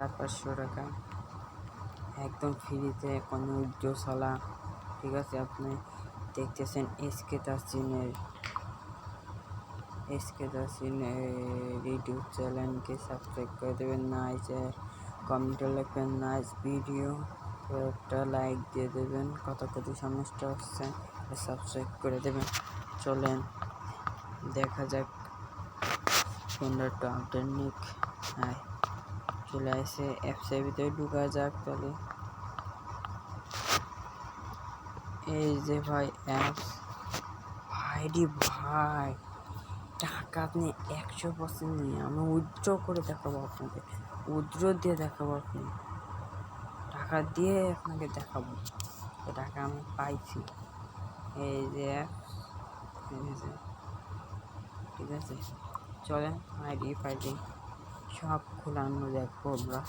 টাকা একদম ফ্রিতে, কোনো উজ্জ্বলা। ঠিক আছে, আপনি দেখতেছেন এসকে তাসিনের ইউটিউব চ্যানেলকে সাবস্ক্রাইব করে দেবেন। নাইস কমেন্টে লিখবেন নাইস ভিডিও, তো একটা লাইক দিয়ে দেবেন। কত সমস্যা হচ্ছে, সাবস্ক্রাইব করে দেবেন। চলেন দেখা যাক কোনটা একটা আপডেট নিক। হ্যাঁ, চলে আসে অ্যাপসের ভিতরে ঢুকা যাক। তাহলে এই যে ভাই অ্যাপস, ভাইরি ভাই টাকা আপনি 100% নিয়ে আমি উইথড্র করে দেখাবো আপনাকে, উইথড্র দিয়ে দেখাবো। আপনি টাকা দিয়ে আপনাকে দেখাবো টাকা আমি পাইছি। এই যে অ্যাপস, ঠিক আছে, চলেন আইডি ফাইডি সব খোলানো দেখবো আমরা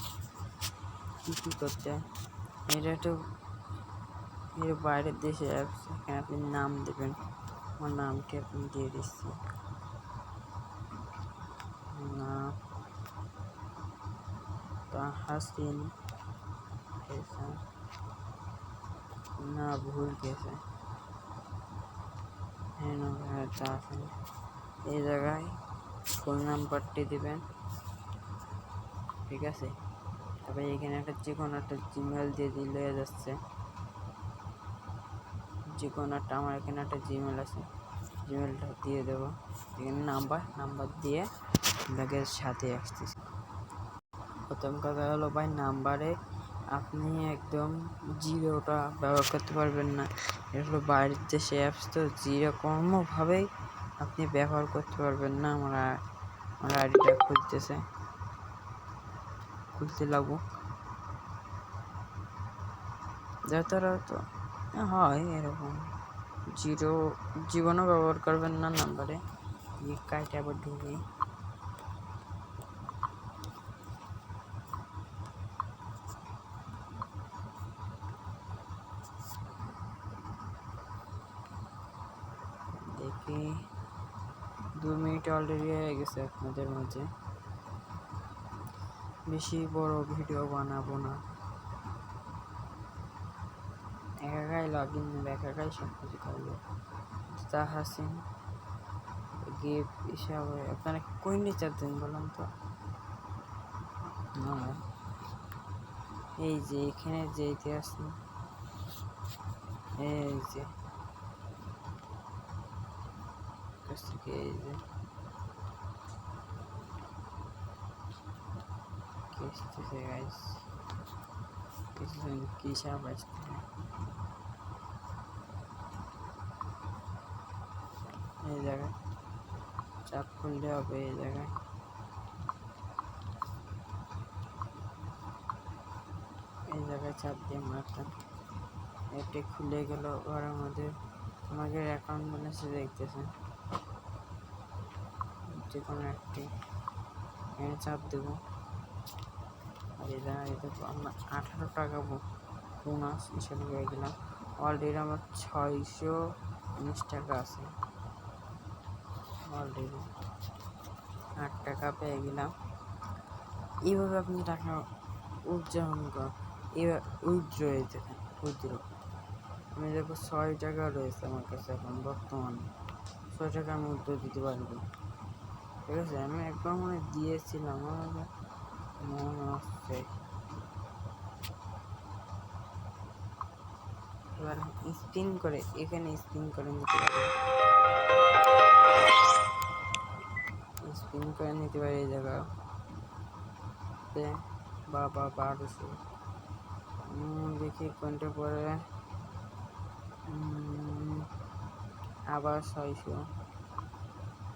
কী কী করতে। এটা একটু এর বাইরের দেশে অ্যাপস, এখানে আপনি নাম দেবেন। আমার নামটি আপনি দিয়ে দিচ্ছি, নাম তাহসিন, না ভুল গেছে, হ্যাঁ তাহসিন। এই জায়গায় ফোন নাম্বারটি দিবেন, ঠিক আছে। তারপরে এখানে একটা যে কোনো একটা জিমেল দিয়ে দিলে যাচ্ছে, যে কোনো একটা, আমার এখানে একটা জিমেল আছে, জিমেলটা দিয়ে দেবো। এখানে নাম্বার দিয়ে ব্যাগের সাথে আসতেছে। প্রথম কথা হলো ভাই, নাম্বারে আপনি একদম জিরোটা ব্যবহার করতে পারবেন না। এটা হলো বাইরের দেশে অ্যাপস, তো জিরো কোনোভাবেই আপনি ব্যবহার করতে পারবেন না। আমার আইডিটা খুলতে লাগবো, যাতারা তো হয় এরকম। জিরো জীবনও ব্যবহার করবেন না নাম্বারে। কাইটে আবার ঢুকি, দেখি 2 মিনিট অলরেডি হয়ে গেছে। আপনাদের মাঝে বেশি বড় ভিডিও বানাবো না, একাই লগ ইন নেবে, একাই সব কিছু করবে। তাহসিন গিফট হিসাবে আপনারা কই নিয়ে চাচ্ছেন বলুন তো। এই যে এখানে যে ইতিহাস, এই যে এই যে কিসতেছে গাইস, কিছুজন কি সাপ আসছে। এই জায়গায় চাপ খুললে হবে, এই জায়গায় চাপ দিয়ে মারতাম। এটি খুলে গেল ঘরের মধ্যে। আমাদের অ্যাকাউন্ট ব্যালেন্স দেখতেছেন, যে কোনো একটি এখানে চাপ দেবো। আর এই জায়গায় দেখবো আমরা 18 টাকা বোনাস হিসেবে পেয়ে গেলাম। অলরেডি আমার 619 টাকা আছে, অলরেডি 8 টাকা পেয়ে গেলাম। এইভাবে আপনি টাকা উদযাপন করেন, এবার উইথড্র আমি দেখবো 6 টাকা রয়েছে আমার কাছে এখন বর্তমানে। 6 টাকা আমি উইথড্র দিতে পারবো, ঠিক আছে। আমি একবার মনে দিয়েছিলাম, আমার মনে হচ্ছে। এবার স্পিন করে, এখানে স্পিন করে নিতে পারি, এই জায়গাতে। বাবা 1200, দেখি কোনটা পরে। আবার 600,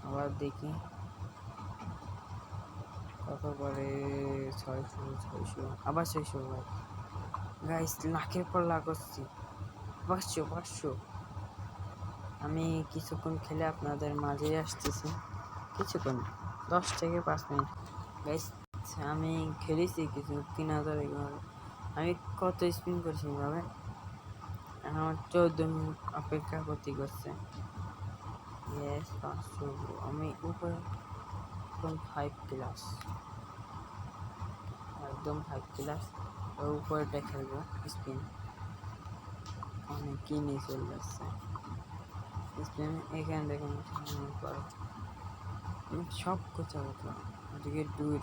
আবার দেখি কত পরে। 600, আবার 600। গাইস লাখের পর লাখ হচ্ছে। 500। আমি কিছুক্ষণ খেলে আপনাদের মাঝে আসতেছি, কিছুক্ষণ 10 থেকে 5 মিনিট। গাইস আমি খেলেছি কিছু 3000। আমি কত স্পিন করছি ভাবে, আমার 14 মিনিট অপেক্ষা করতে করছে। ইয়েস 500, আমি উপরে 5 ক্লাস। একদম 5 ক্লাস ওর উপরেটা খেলবো স্পিন অনেক কিনে চলে যাচ্ছে স্পিন এখানে দেখুন সব কিছু হতো ওদিকে $2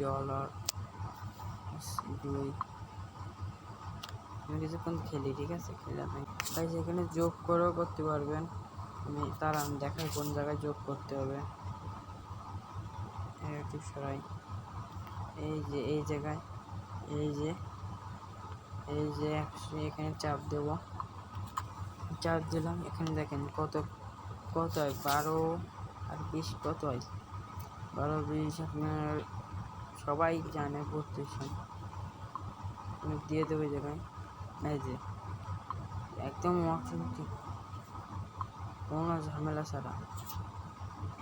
2 আমি কিছুক্ষণ খেলি ঠিক আছে খেলে আপনি তাই সেখানে যোগ করেও করতে পারবেন আমি দেখাই কোন জায়গায় যোগ করতে হবে একটু সরাই এই যে এই জায়গায় এই যে এখানে চাপ দেব চাপ দিলাম এখানে দেখেন কত কত হয় 12 আর 20 কত হয় 12 20 আপনার সবাই জানে করতেছেন আমি দিয়ে দেবো এই জায়গায় এই যে একদম অথেন্টিক কোনো ঝামেলা ছাড়া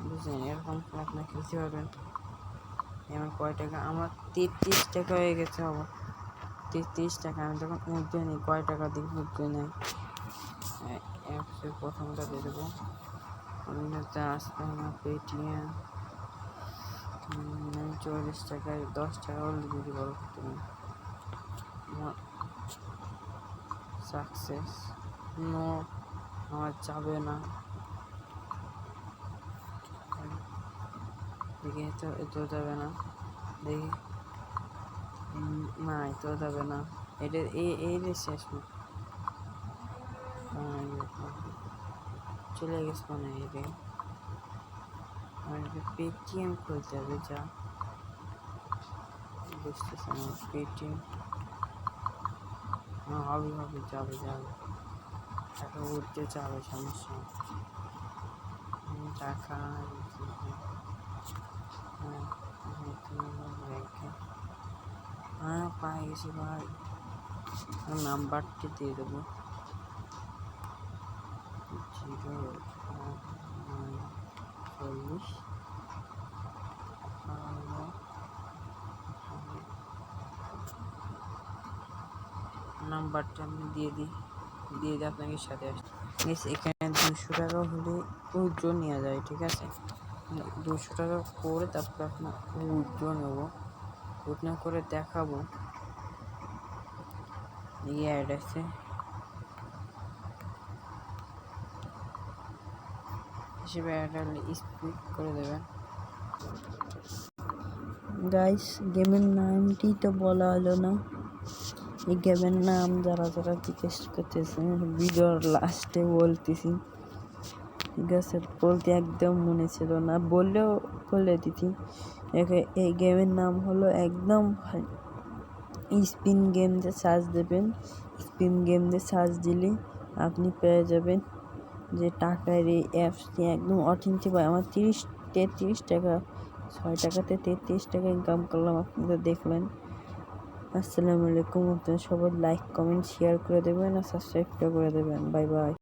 বুঝলেন এরকম আপনার খেলতে পারবেন আমার কয় টাকা আমার 33 টাকা হয়ে গেছে আবার 33 টাকা আমি তখন উঠতে নিই কয় টাকা দিয়ে উঠতে নেই অ্যাপসের প্রথমটা দিয়ে দেবো অন্যটা আসতে আমার পেটিএম 40 টাকায় 10 টাকা হলে দিতে পারো তুমি সাকসেস নো আমার যাবে না দেখি এতো যাবে না দেখি না এতো যাবে না এটা এই শেষ চলে গেছে মানে এটা আমার পেটিএম খুলতে হবে যা বুঝতেছি না পেটিএম হবে যাবে টাকা উঠতে যাবে সমস্যা টাকা পাই গেছি ভাই নাম্বারটি দিয়ে দেবো 0 নাম্বারটা আমি দিয়ে আপনাকে সাথে আসছি এখানে 200 টাকা হলে উইথড্র নেওয়া যায় ঠিক আছে 200 টাকা করে তারপর আপনার উইথড্র নেবো উইথড্র করে দেখাবো অ্যাড আছে হিসেবে স্পিড করে দেবেন গাইস গেমের নামটি তো বলা হলো না এই গেমের নাম যারা জিজ্ঞেস করতেছে ভিডিওর লাস্টে বলতেছি ঠিক আছে বলতে একদম মনে ছিল না বললেও বলে দিতি এই গেমের নাম হলো একদম স্পিন গেম দিয়ে সার্চ দেবেন স্পিন গেম দিয়ে সার্চ দিলে আপনি পেয়ে যাবেন যে টাকার এই অ্যাপসটি একদম অথেন্টিক আমার 33 টাকা 6 টাকাতে 33 টাকা ইনকাম করলাম আপনারা দেখলেন আসসালামু আলাইকুম আপনারা সবাই লাইক কমেন্ট শেয়ার করে দেবেন আর সাবস্ক্রাইব করে দেবেন বাই বাই